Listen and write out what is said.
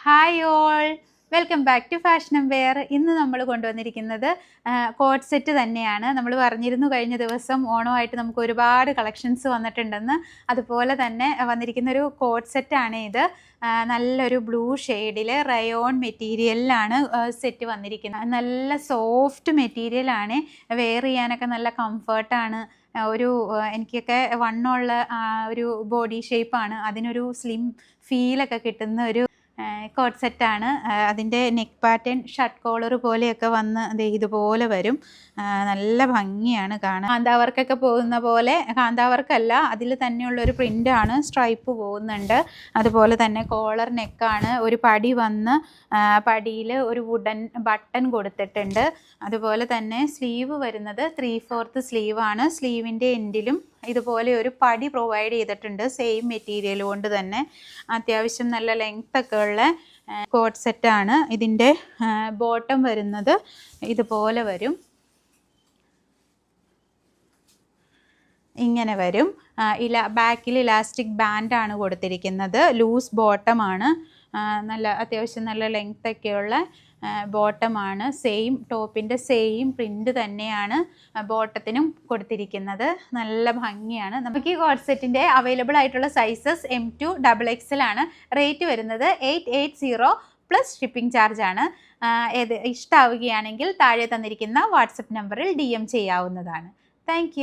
Hi all, welcome back to fashion empire. ഇന്ന് നമ്മൾ കൊണ്ടുവന്നിരിക്കുന്നത് കോട്ട് സെറ്റ് തന്നെയാണ്. നമ്മൾ പറഞ്ഞിരുന്നു കഴിഞ്ഞ ദിവസം ഓണമായിട്ട് നമുക്ക് ഒരുപാട് കളക്ഷൻസ് വന്നിട്ടുണ്ടെന്ന്. അതുപോലെ തന്നെ വന്നിരിക്കുന്നൊരു കോട്ട് സെറ്റാണ് ഇത്. നല്ലൊരു ബ്ലൂ ഷെയ്ഡിൽ റയോൺ മെറ്റീരിയലിലാണ് സെറ്റ് വന്നിരിക്കുന്നത്. നല്ല സോഫ്റ്റ് മെറ്റീരിയലാണ്, വെയർ ചെയ്യാനൊക്കെ നല്ല കംഫർട്ടാണ്. എനിക്കൊക്കെ വണ്ണമുള്ള ഒരു ബോഡി ഷേപ്പാണ്, അതിനൊരു സ്ലിം ഫീലൊക്കെ കിട്ടുന്ന ഒരു കോട്ട് സെറ്റാണ്. അതിൻ്റെ നെക്ക് പാറ്റേൺ ഷർട്ട് കോളർ പോലെയൊക്കെ വന്ന് ഇതുപോലെ വരും. നല്ല ഭംഗിയാണ് കാണാൻ. കാന്താവർക്കൊക്കെ പോകുന്ന പോലെ, കാന്താവർക്കല്ല, അതിൽ തന്നെയുള്ളൊരു പ്രിൻ്റാണ്, സ്ട്രൈപ്പ് പോകുന്നുണ്ട്. അതുപോലെ തന്നെ കോളർ നെക്കാണ്. ഒരു പടി വന്ന് പടിയിൽ ഒരു വുഡൻ ബട്ടൺ കൊടുത്തിട്ടുണ്ട്. അതുപോലെ തന്നെ സ്ലീവ് വരുന്നത് 3/4 സ്ലീവാണ്. സ്ലീവിൻ്റെ എൻഡിലും ഇതുപോലെ ഒരു പടി പ്രൊവൈഡ് ചെയ്തിട്ടുണ്ട്, സെയിം മെറ്റീരിയൽ കൊണ്ട് തന്നെ. അത്യാവശ്യം നല്ല ലെങ്ത് ഒക്കെ ഉള്ള കോട്ട് സെറ്റാണ്. ഇതിൻ്റെ ബോട്ടം വരുന്നത് ഇതുപോലെ വരും, ഇങ്ങനെ വരും. ബാക്കിൽ ഇലാസ്റ്റിക് ബാൻഡാണ് കൊടുത്തിരിക്കുന്നത്. ലൂസ് ബോട്ടമാണ്, നല്ല അത്യാവശ്യം നല്ല ലെങ്ത് ഒക്കെയുള്ള ബോട്ടമാണ്. സെയിം ടോപ്പിൻ്റെ സെയിം പ്രിൻ്റ് തന്നെയാണ് ബോട്ടത്തിനും കൊടുത്തിരിക്കുന്നത്. നല്ല ഭംഗിയാണ്. നമുക്ക് ഈ കോട്ട് സെറ്റിൻ്റെ അവൈലബിൾ ആയിട്ടുള്ള സൈസസ് M2 XXL ആണ്. റേറ്റ് വരുന്നത് 880 പ്ലസ് ഷിപ്പിംഗ് ചാർജ് ആണ്. ഇഷ്ടമാവുകയാണെങ്കിൽ താഴെ തന്നിരിക്കുന്ന വാട്സപ്പ് നമ്പറിൽ DM ചെയ്യാവുന്നതാണ്. താങ്ക്